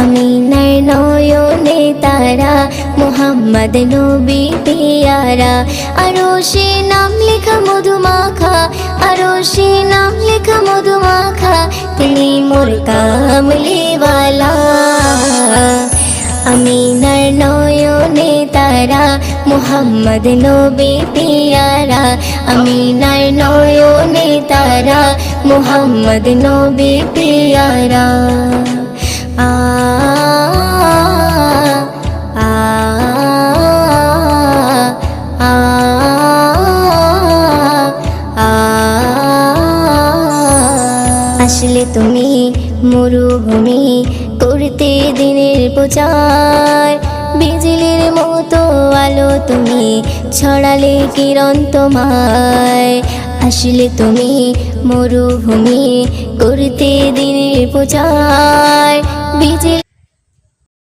আমিনার নয়নে তারা মুহাম্মদ নবী পিয়ারা আরশে নাম লেখা মধুমাখা আরশে নাম লেখা মধুমাখা তিনি মোর কামলিওয়ালা আমিনার নয়নে তারা মুহাম্মদ নবী পিয়ারা আমিনার নয়নে তারা মুহাম্মদ নবী পিয়ারা আ আ আ আসলে তুমি মরুভূমি করতে দিনের প্রচার বিজলির মতো আলো তুমি ছড়ালে কিরণ তোমায় আসলে তুমি মরুভূমি করতে দিনের প্রচার বিজলি